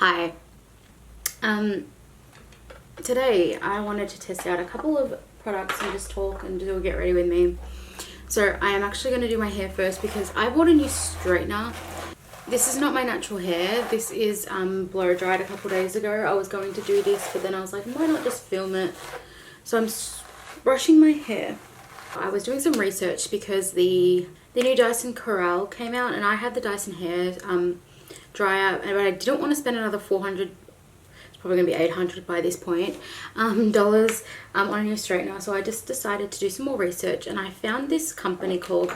Hi. Today I wanted to test out a couple of products and just talk and do a get ready with me. So I am actually going to do my hair first because I bought a new straightener. This is not my natural hair. This is blow dried a couple days ago. I was going to do this, but then I was like, why not just film it? So I'm brushing my hair. I was doing some research because the new Dyson Corral came out, and I had the Dyson hair dryer, but I didn't want to spend another $400, it's probably gonna be $800 by this point, dollars on a new straightener. So I just decided to do some more research, and I found this company called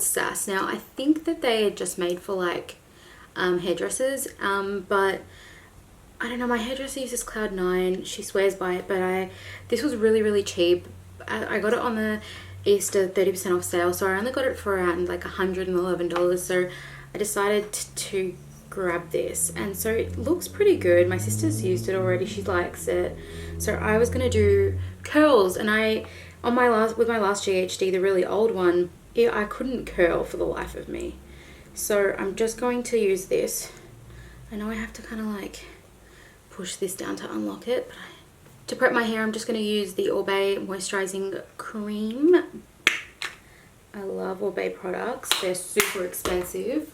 SAS. Now I think that they are just made for like hairdressers, but I don't know, my hairdresser uses Cloud9, she swears by it, but this was really cheap. I got it on the Easter 30% off sale, so I only got it for around like $111. So I decided to grab this, and so it looks pretty good. My sister's used it already, she likes it. So I was gonna do curls, and with my last GHD, the really old one, I couldn't curl for the life of me. So I'm just going to use this. I know I have to kind of like push this down to unlock it, but to prep my hair, I'm just going to use the Orbay moisturizing cream. I love Orbay products. They're super expensive,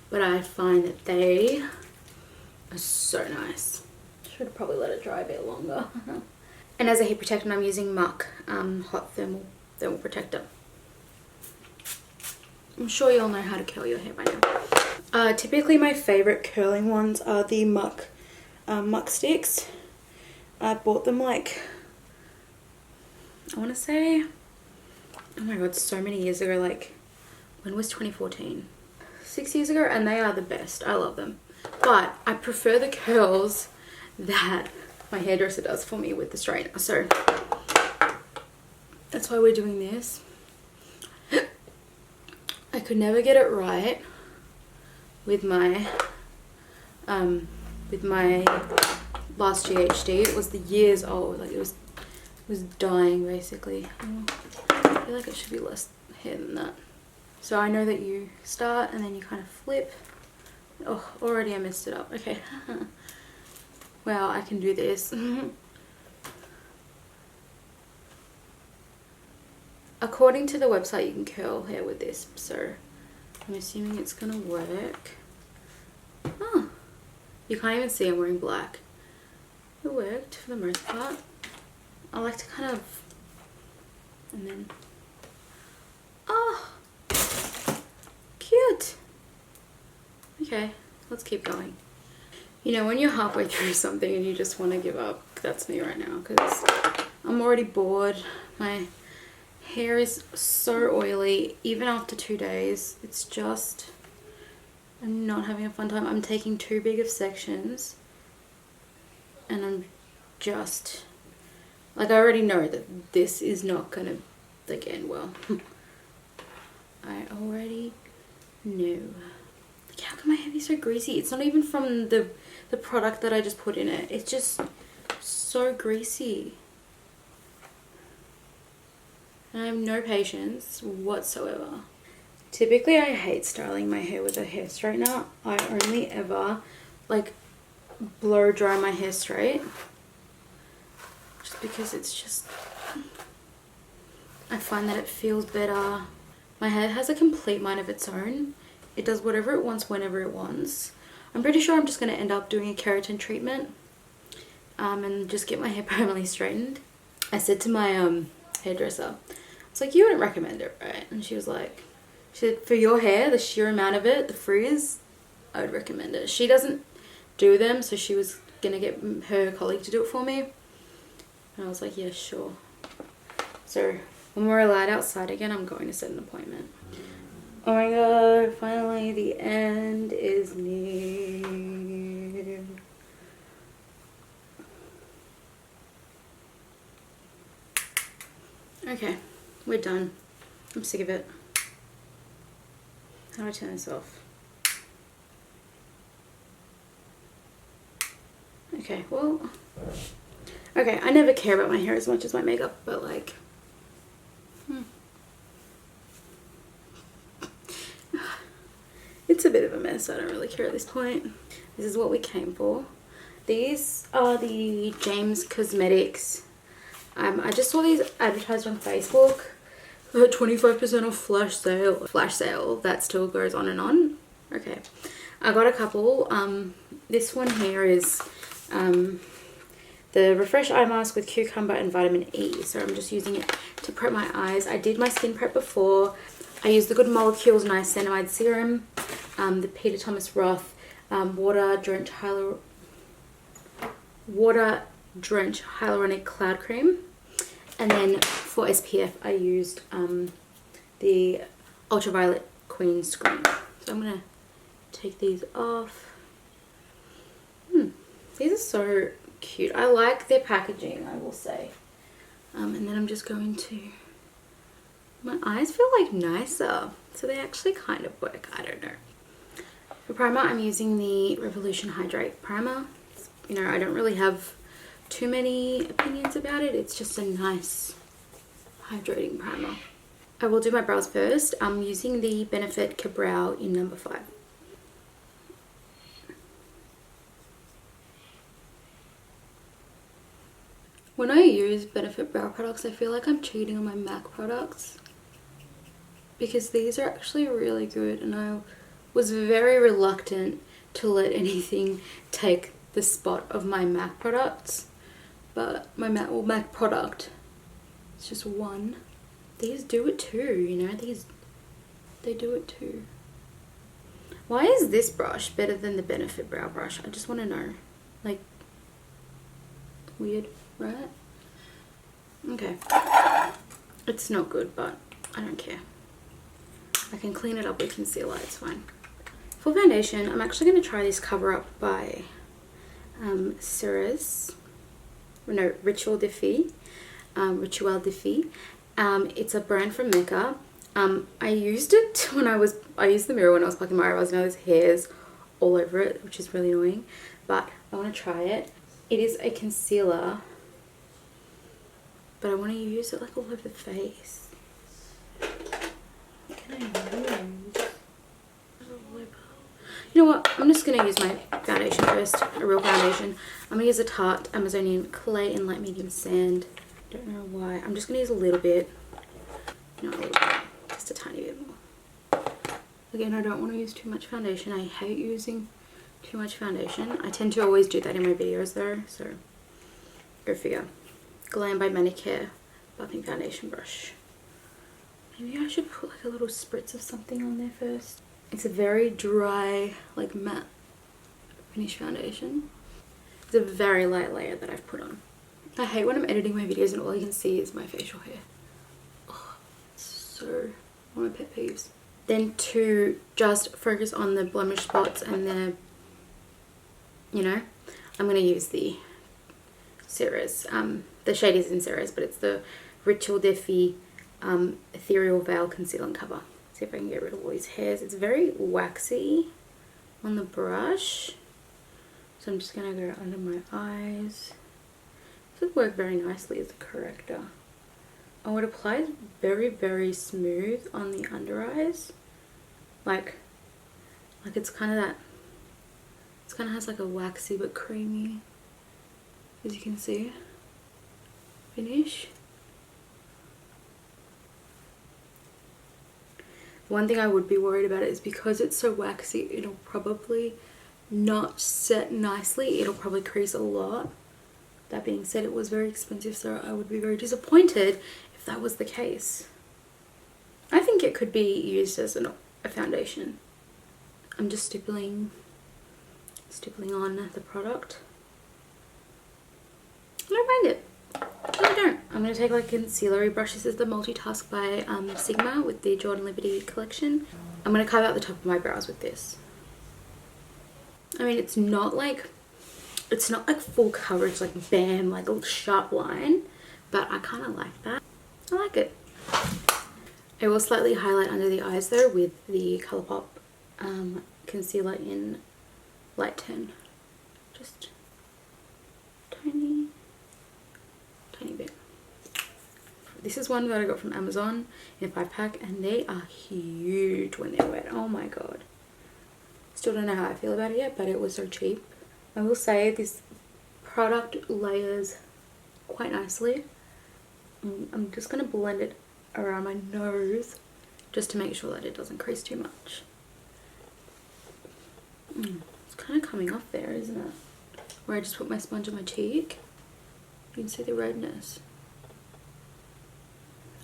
but I find that they are so nice. Should probably let it dry a bit longer. And as a heat protectant, I'm using Muck hot thermal protector. I'm sure you all know how to curl your hair by now. Typically my favorite curling ones are the Muck sticks. I bought them like, I want to say, oh my god, so many years ago. Like, when was 2014? 6 years ago, and they are the best. I love them. But I prefer the curls that my hairdresser does for me with the straightener. So that's why we're doing this. I could never get it right with my last GHD. It was the years old, like it was dying basically. I feel like it should be less hair than that. So I know that you start and then you kind of flip. Oh, already I messed it up. Okay. Wow, I can do this. According to the website, you can curl hair with this, so I'm assuming it's gonna work. Oh, you can't even see I'm wearing black. It worked for the most part. I like to kind of, and then, oh, cute. Okay, let's keep going. You know, when you're halfway through something and you just want to give up, that's me right now, because I'm already bored. My hair is so oily, even after 2 days. It's just, I'm not having a fun time. I'm taking too big of sections, and I'm just, like, I already know that this is not gonna, like, end well. I already knew. Like, how can my hair be so greasy? It's not even from the product that I just put in it. It's just so greasy. And I have no patience whatsoever. Typically, I hate styling my hair with a hair straightener. I only ever, like, blow dry my hair straight. Just because it's just, I find that it feels better. My hair has a complete mind of its own. It does whatever it wants whenever it wants. I'm pretty sure I'm just going to end up doing a keratin treatment and just get my hair permanently straightened. I said to my hairdresser, it's like, you wouldn't recommend it, right? And she was like, she said, for your hair, the sheer amount of it, the frizz, I would recommend it. She doesn't do them, so she was gonna get her colleague to do it for me. And I was like, yeah, sure. So when we're allowed outside again, I'm going to set an appointment. Oh my god, finally the end is near. Okay, we're done. I'm sick of it. How do I turn this off? Okay, well, okay, I never care about my hair as much as my makeup, but like, It's a bit of a mess. I don't really care at this point. This is what we came for. These are the James Cosmetics. I just saw these advertised on Facebook. 25% off flash sale. Flash sale. That still goes on and on. Okay. I got a couple. This one here is the Refresh Eye Mask with cucumber and vitamin E. So I'm just using it to prep my eyes. I did my skin prep before. I used the Good Molecules Niacinamide Serum, the Peter Thomas Roth Water Drenched Hyaluronic Cloud Cream. And then for SPF, I used the Ultraviolet Queen Screen. So I'm going to take these off. These are so cute. I like their packaging, I will say. And then I'm just going to... My eyes feel like nicer, so they actually kind of work. I don't know. For primer, I'm using the Revolution Hydrate Primer. You know, I don't really have too many opinions about it. It's just a nice hydrating primer. I will do my brows first. I'm using the Benefit Ka-Brow in number 5. When I use Benefit brow products, I feel like I'm cheating on my MAC products, because these are actually really good, and I was very reluctant to let anything take the spot of my MAC products, but my MAC product is just one. These do it too, you know, they do it too. Why is this brush better than the Benefit brow brush? I just want to know. Like, weird, right? Okay. It's not good, but I don't care. I can clean it up with concealer, it's fine. For foundation, I'm actually going to try this Cover Up by Ritual de Fille. It's a brand from Mecca. I used it when I used the mirror when I was plucking my eyebrows. Now there's hairs all over it, which is really annoying, but I want to try it. It is a concealer, but I want to use it like all over the face. What can I use? You know what? I'm just going to use my foundation first, a real foundation. I'm going to use a Tarte Amazonian Clay in Light Medium Sand. Don't know why. I'm just going to use a little bit. Not a little bit, just a tiny bit more. Again, I don't want to use too much foundation. I hate using too much foundation. I tend to always do that in my videos though, so go figure. Glam by Manicare Buffing Foundation Brush. Maybe I should put like a little spritz of something on there first. It's a very dry, like matte finish foundation. It's a very light layer that I've put on. I hate when I'm editing my videos and all you can see is my facial hair. Oh, it's so one of my pet peeves. Then to just focus on the blemish spots and the, you know, I'm going to use the Ceres. The shade is in Ceres, but it's the Ritual de Fille Ethereal Veil Conceal and Cover. See if I can get rid of all these hairs. It's very waxy on the brush, so I'm just going to go under my eyes. This would work very nicely as a corrector. Oh, it applies very, very smooth on the under eyes. Like it's kind of that, it kind of has like a waxy but creamy, as you can see, finish. One thing I would be worried about is because it's so waxy, it'll probably not set nicely. It'll probably crease a lot. That being said, it was very expensive, so I would be very disappointed if that was the case. I think it could be used as a foundation. I'm just stippling on the product. I don't mind it. I don't. I'm going to take like a concealery brush. This is the Multitask by Sigma with the Jordan Liberty collection. I'm going to carve out the top of my brows with this. I mean, it's not like full coverage, like bam, like a sharp line, but I kind of like that. I like it. I will slightly highlight under the eyes though with the Colourpop concealer in Light 10. Just tiny bit. This is one that I got from Amazon in a 5-pack, and they are huge when they're wet. Oh my god. Still don't know how I feel about it yet, but it was so cheap. I will say this product layers quite nicely. I'm just going to blend it around my nose just to make sure that it doesn't crease too much. It's kind of coming off there, isn't it? Where I just put my sponge on my cheek. You can see the redness.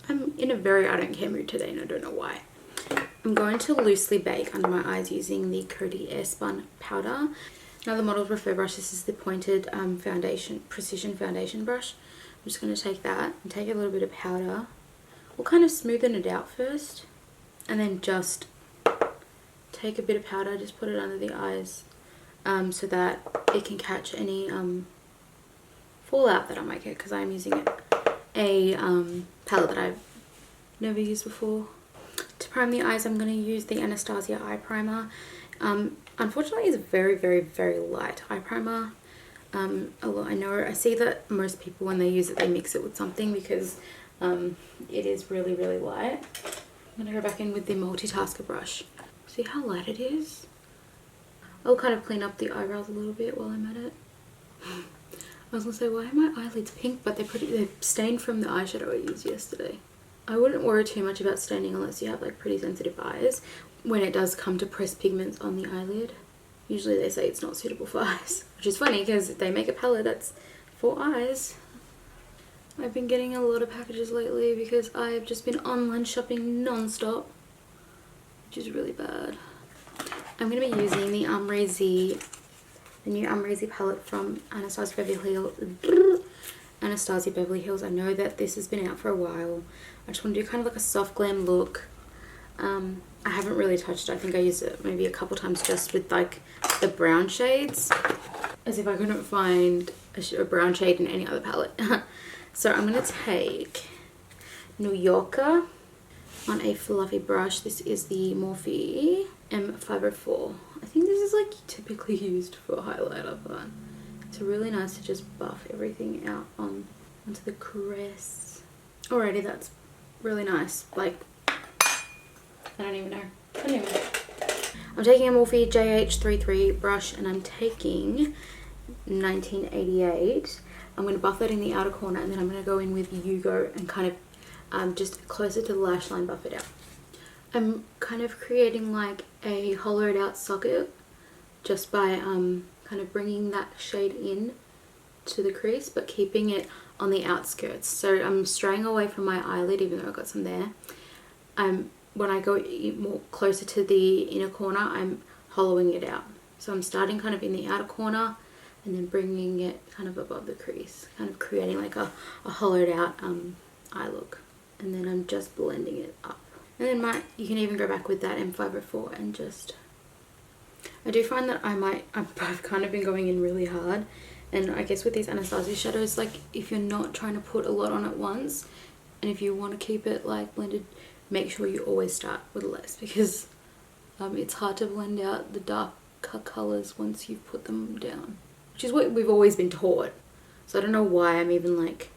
I'm in a very I don't care mood today and I don't know why. I'm going to loosely bake under my eyes using the Coty Airspun powder. Now the Models Refer brush, this is the pointed precision foundation brush. I'm just going to take that and take a little bit of powder. We'll kind of smoothen it out first and then just take a bit of powder, just put it under the eyes so that it can catch any fallout that I might get, because I'm using a palette that I've never used before. To prime the eyes, I'm going to use the Nastasia eye primer. Unfortunately, it's very, very, very light eye primer. I see that most people, when they use it, they mix it with something because it is really, really light. I'm going to go back in with the multitasker brush. See how light it is? I'll kind of clean up the eyebrows a little bit while I'm at it. I was going to say, why are my eyelids pink? But they're stained from the eyeshadow I used yesterday. I wouldn't worry too much about staining unless you have like pretty sensitive eyes when it does come to pressed pigments on the eyelid. Usually they say it's not suitable for eyes, which is funny because they make a palette that's for eyes. I've been getting a lot of packages lately because I've just been online shopping non-stop, which is really bad. I'm going to be using the new Amrezy palette from Anastasia Beverly Hills. I know that this has been out for a while. I just want to do kind of like a soft glam look. I haven't really touched it. I think I used it maybe a couple times just with like the brown shades, as if I couldn't find a brown shade in any other palette. So I'm going to take New Yorker on a fluffy brush. This is the Morphe M504. I think this is like typically used for highlighter, but it's really nice to just buff everything out onto the crease. Alrighty, that's really nice. Like, I don't even know. I'm taking a Morphe JH33 brush and I'm taking 1988. I'm going to buff that in the outer corner and then I'm going to go in with Yugo and kind of just closer to the lash line buff it out. I'm kind of creating like a hollowed out socket just by kind of bringing that shade in to the crease but keeping it on the outskirts. So I'm straying away from my eyelid even though I've got some there. When I go more closer to the inner corner, I'm hollowing it out. So I'm starting kind of in the outer corner and then bringing it kind of above the crease, kind of creating like a hollowed out eye look. And then I'm just blending it up. And then you can even go back with that M504 and just, I do find that I've kind of been going in really hard. And I guess with these Anastasia shadows, like if you're not trying to put a lot on at once, and if you want to keep it like blended, make sure you always start with less because it's hard to blend out the darker colours once you've put them down, which is what we've always been taught. So I don't know why I'm even like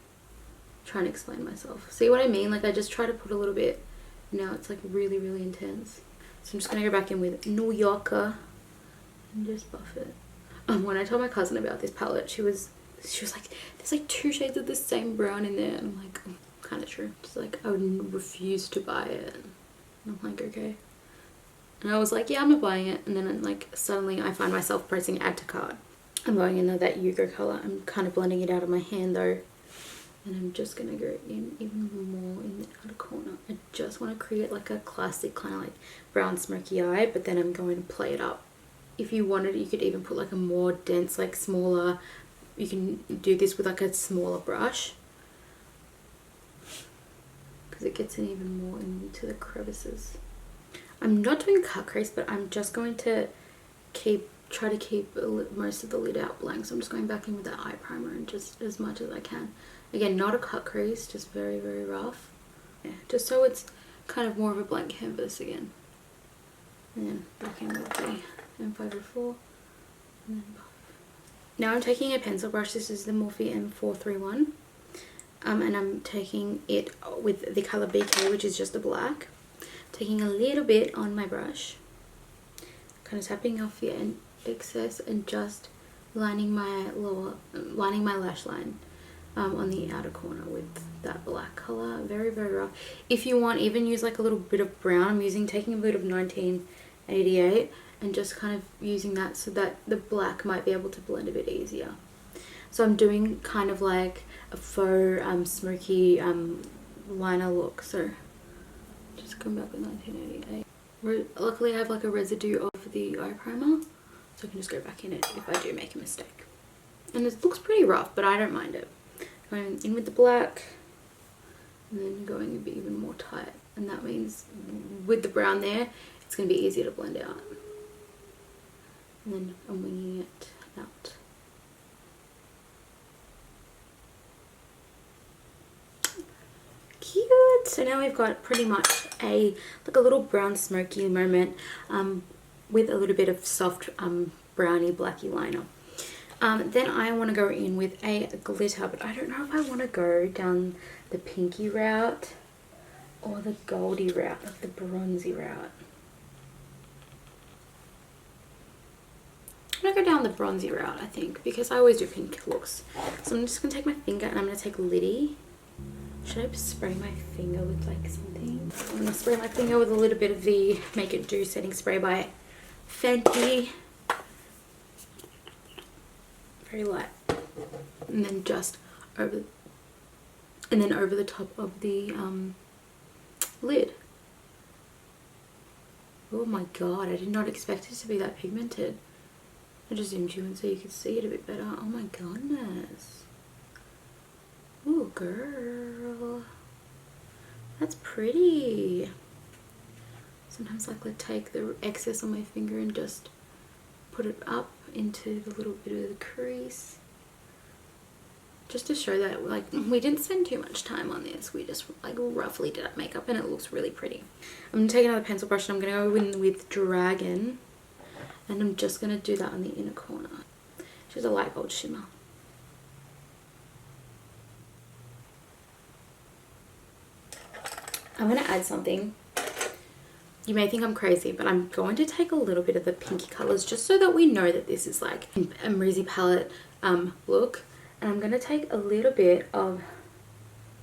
trying to explain myself. See what I mean? Like I just try to put a little bit. Now it's like really, really intense. So I'm just going to go back in with New Yorker and just buff it. When I told my cousin about this palette, she was like, there's like 2 shades of the same brown in there. And I'm like, kind of true. She's like, I would refuse to buy it. And I'm like, okay. And I was like, yeah, I'm not buying it. And then like suddenly I find myself pressing add to cart. I'm going into that Yugo color. I'm kind of blending it out of my hand though. And I'm just going to go in even more in the outer corner. I just want to create like a classic kind of like brown smoky eye, but then I'm going to play it up. If you wanted, you could even put like a more dense, like smaller, you can do this with like a smaller brush. Because it gets in even more into the crevices. I'm not doing cut crease, but I'm just going to try to keep most of the lid out blank. So I'm just going back in with that eye primer and just as much as I can. Again, not a cut crease, just very, very rough. Yeah, just so it's kind of more of a blank canvas again. And then back in with the M504. And then buff. Now I'm taking a pencil brush. This is the Morphe M431. And I'm taking it with the colour BK, which is just a black. Taking a little bit on my brush. kind of tapping off the excess and just lining my lash line on the outer corner with that black color. Very, very rough. If you want, even use like a little bit of brown. I'm taking a bit of 1988 and just kind of using that so that the black might be able to blend a bit easier. So I'm doing kind of like a faux smoky liner look. So just going back with 1988. Luckily I have like a residue of the eye primer, so I can just go back in it if I do make a mistake. And it looks pretty rough, but I don't mind it. Going in with the black and then going a bit even more tight, and that means with the brown there it's going to be easier to blend out. And then I'm winging it out. Cute. So now we've got pretty much like a little brown smoky moment with a little bit of soft browny blacky liner. Then I want to go in with a glitter, but I don't know if I want to go down the pinky route or the goldy route, like the bronzy route. I'm going to go down the bronzy route, I think, because I always do pink looks. So I'm just going to take my finger and I'm going to take Liddy. Should I spray my finger with like something? I'm going to spray my finger with a little bit of the Make It Do setting spray by Fenty. Very light. And then just over the top of the lid. Oh my god, I did not expect it to be that pigmented. I just zoomed you in so you could see it a bit better. Oh my goodness. Ooh, girl. That's pretty. Sometimes I like to take the excess on my finger and just put it up into the little bit of the crease. Just to show that like we didn't spend too much time on this. We just like roughly did up makeup and it looks really pretty. I'm going to take another pencil brush and I'm going to go in with Dragon. And I'm just going to do that on the inner corner. She's a light gold shimmer. I'm going to add something. You may think I'm crazy, but I'm going to take a little bit of the pinky colors just so that we know that this is like an Amrezy palette look. And I'm going to take a little bit of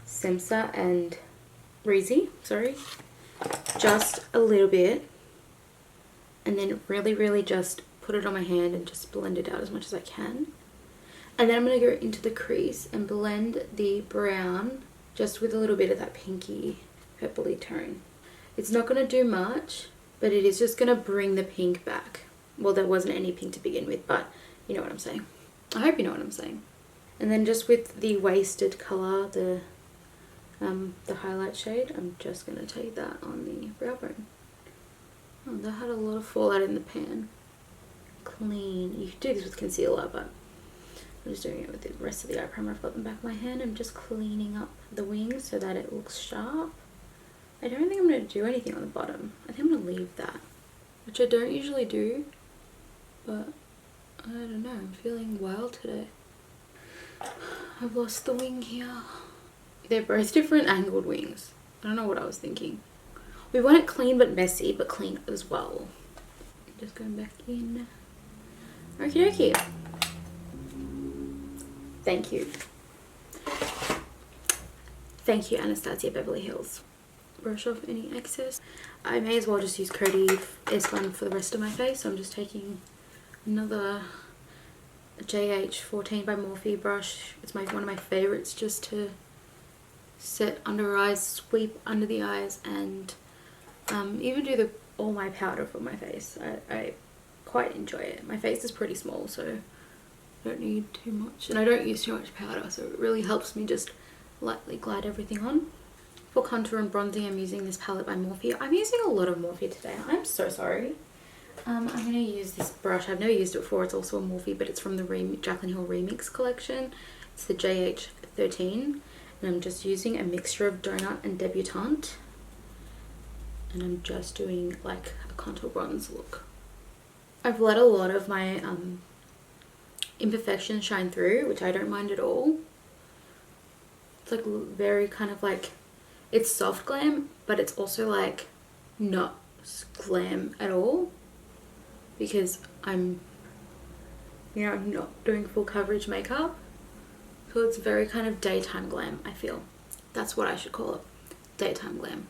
Semsa and Reezy, sorry. Just a little bit. And then really, really just put it on my hand and just blend it out as much as I can. And then I'm going to go into the crease and blend the brown just with a little bit of that pinky purpley tone. It's not going to do much, but it is just going to bring the pink back. Well, there wasn't any pink to begin with, but you know what I'm saying. I hope you know what I'm saying. And then just with the wasted colour, the highlight shade, I'm just going to take that on the brow bone. Oh, that had a lot of fallout in the pan. Clean. You could do this with concealer, but I'm just doing it with the rest of the eye primer I've got in the back of my hand. I'm just cleaning up the wings so that it looks sharp. I don't think I'm going to do anything on the bottom. I think I'm going to leave that, which I don't usually do, but I don't know, I'm feeling wild today. I've lost the wing here. They're both different angled wings. I don't know what I was thinking. We want it clean but messy, but clean as well. Just going back in. Okie dokie. Thank you. Thank you, Anastasia Beverly Hills. Brush off any excess. I may as well just use Coty S1 for the rest of my face. So I'm just taking another JH14 by Morphe brush. It's one of my favorites just to set under eyes, sweep under the eyes, and even do all my powder for my face. I quite enjoy it. My face is pretty small, so I don't need too much, and I don't use too much powder, so it really helps me just lightly glide everything on. For contour and bronzing, I'm using this palette by Morphe. I'm using a lot of Morphe today. I'm so sorry. I'm going to use this brush. I've never used it before. It's also a Morphe, but it's from the Jaclyn Hill Remix collection. It's the JH13. And I'm just using a mixture of Donut and Debutante. And I'm just doing like a contour bronze look. I've let a lot of my imperfections shine through, which I don't mind at all. It's like very kind of like, it's soft glam, but it's also like not glam at all. because I'm not doing full coverage makeup. So it's very kind of daytime glam, I feel. That's what I should call it. Daytime glam.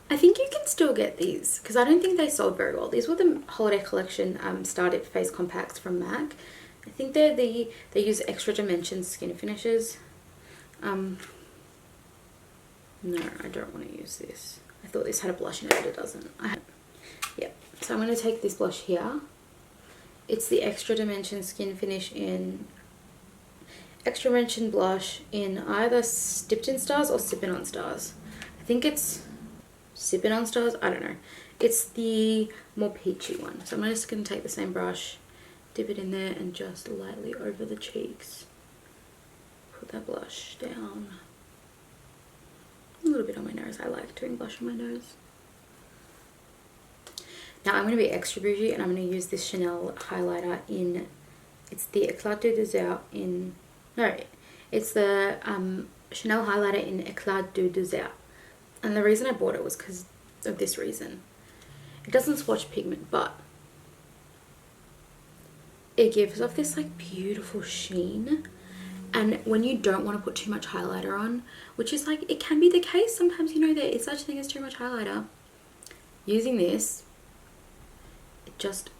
I think you can still get these because I don't think they sold very well. These were the holiday collection Started Face Compacts from MAC. I think they use Extra Dimension skin finishes. No, I don't want to use this. I thought this had a blush in it, but it doesn't. Yeah. So I'm going to take this blush here. It's the Extra Dimension skin finish in Extra Dimension blush in either Dipped in Stars or Sippin' on Stars. I think it's Sippin' on Stars. I don't know. It's the more peachy one. So I'm just going to take the same brush, dip it in there, and just lightly over the cheeks. Put that blush down. A little bit on my nose. I like doing blush on my nose. Now I'm going to be extra bougie and I'm going to use this Chanel highlighter in, it's the Eclat de Désert in, no, it's the Chanel highlighter in Eclat de Désert. And the reason I bought it was because of this reason. It doesn't swatch pigment, but it gives off this like beautiful sheen. And when you don't want to put too much highlighter on, which is like, it can be the case sometimes, you know, there is such a thing as too much highlighter. Using this, it just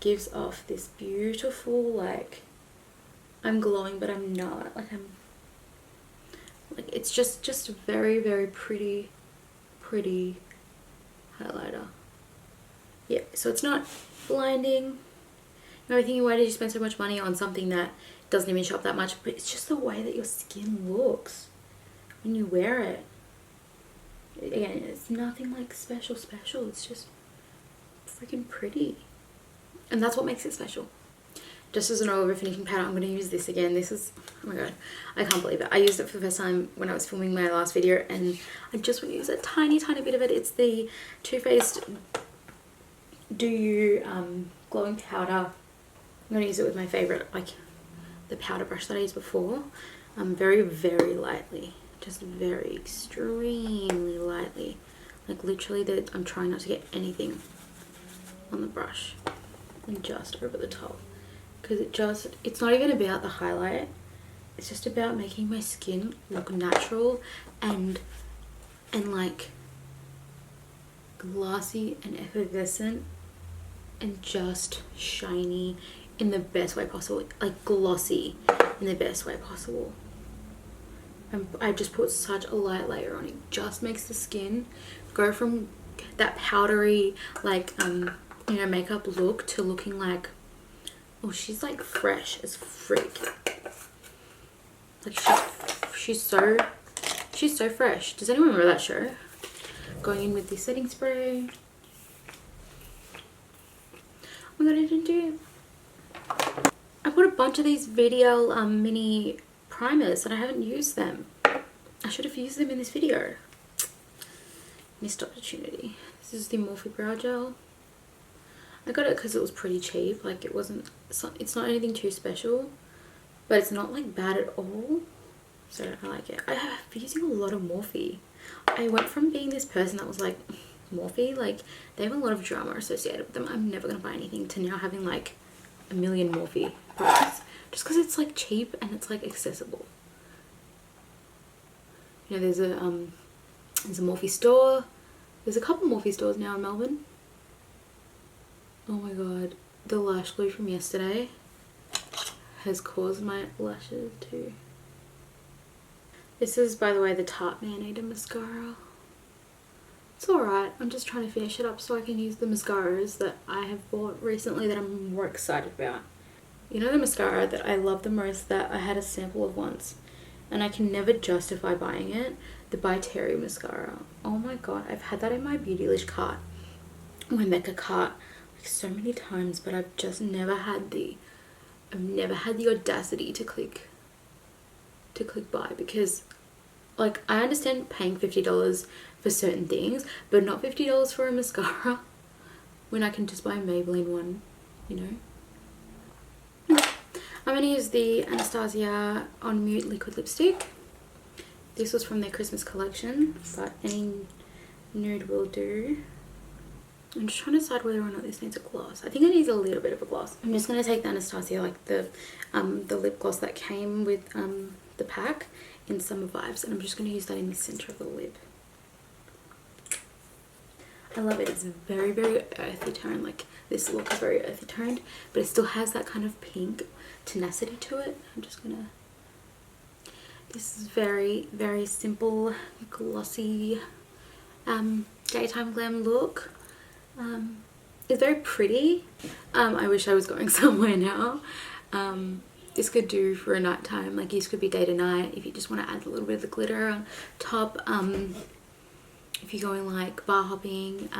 gives off this beautiful, like, I'm glowing but I'm not, like it's just a very, very pretty highlighter. Yeah, so it's not blinding. You know, thinking, why did you spend so much money on something that doesn't even show up that much? But it's just the way that your skin looks when you wear it. Again, it's nothing like special. It's just freaking pretty. And that's what makes it special. Just as an over finishing powder, I'm going to use this again. This is, oh my god, I can't believe it. I used it for the first time when I was filming my last video, and I just want to use a tiny bit of it. It's the Too Faced Do You glowing powder. I'm going to use it with my favourite, like the powder brush that I used before. Very, very lightly. Just very extremely lightly. Like literally, I'm trying not to get anything on the brush. And just over the top. Because it's not even about the highlight. It's just about making my skin look natural and like glossy and effervescent and just shiny in the best way possible, like glossy in the best way possible. And I just put such a light layer on. It just makes the skin go from that powdery, like you know, makeup look to looking like, oh, she's like fresh as freak. Like she's so fresh. Does anyone remember that show? Going in with the setting spray. Oh my god, I didn't do it. I bought a bunch of these VDL mini primers and I haven't used them. I should have used them in this video. Missed opportunity. This is the Morphe Brow Gel. I got it because it was pretty cheap. Like it's not anything too special, but it's not like bad at all. So I like it. I have been using a lot of Morphe. I went from being this person that was like, Morphe, like they have a lot of drama associated with them. I'm never gonna buy anything, to now having like a million Morphe products just because it's like cheap and it's like accessible. You know, there's a Morphe store. There's a couple Morphe stores now in Melbourne. Oh my god, the lash glue from yesterday has caused my lashes to. This is, by the way, the Tarte Man Eater mascara. It's alright. I'm just trying to finish it up so I can use the mascaras that I have bought recently that I'm more excited about. You know the mascara that I love the most that I had a sample of once and I can never justify buying it? The By Terry mascara. Oh my god, I've had that in my Beautylish cart, my Mecca cart, like so many times, but I've just never had the audacity to click buy, because like I understand paying $50 for certain things, but not $50 for a mascara when I can just buy a Maybelline one, you know. I'm going to use the Anastasia On Mute liquid lipstick. This was from their Christmas collection, but any nude will do. I'm just trying to decide whether or not this needs a gloss. I think it needs a little bit of a gloss. I'm just going to take the Nastasia, like the lip gloss that came with the pack in Summer Vibes, and I'm just going to use that in the center of the lip. I love it. It's very, very earthy tone. Like, this look is very earthy toned, but it still has that kind of pink tenacity to it. I'm just gonna... This is very, very simple, glossy, daytime glam look. It's very pretty. I wish I was going somewhere now. This could do for a nighttime. Like, this could be day to night if you just want to add a little bit of the glitter on top. If you're going like bar hopping,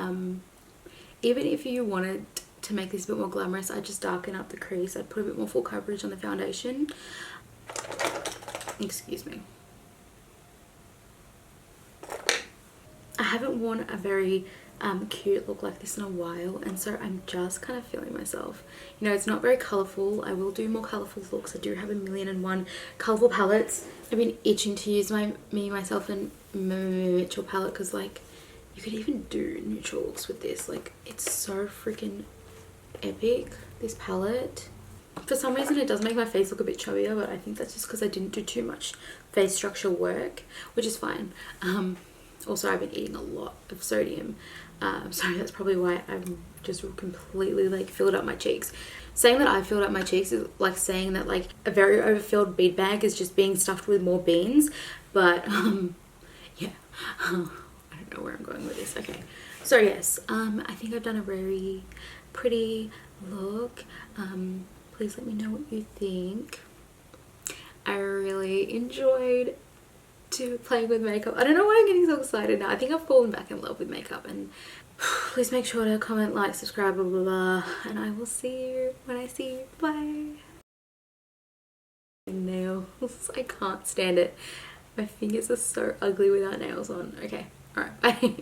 even if you wanted to make this a bit more glamorous, I'd just darken up the crease. I'd put a bit more full coverage on the foundation. Excuse me. I haven't worn a very cute look like this in a while, and so I'm just kind of feeling myself. You know, it's not very colourful. I will do more colourful looks. I do have 1,000,001 colourful palettes. I've been itching to use my myself and Mitchell palette, because like you could even do neutral looks with this. Like, it's so freaking epic, this palette. For some reason it does make my face look a bit chubbier, but I think that's just because I didn't do too much face structure work, which is fine. Also, I've been eating a lot of sodium, so that's probably why I'm just completely like filled up my cheeks. Saying that I filled up my cheeks is like saying that like a very overfilled bead bag is just being stuffed with more beans. But yeah, I don't know where I'm going with this. Okay, so yes, I think I've done a very pretty look. Please let me know what you think. I really enjoyed playing with makeup. I don't know why I'm getting so excited now. I think I've fallen back in love with makeup. And please make sure to comment, like, subscribe, blah blah blah, and I will see you when I see you. Bye. Nails, I can't stand it. My fingers are so ugly without nails on. Okay, all right, bye.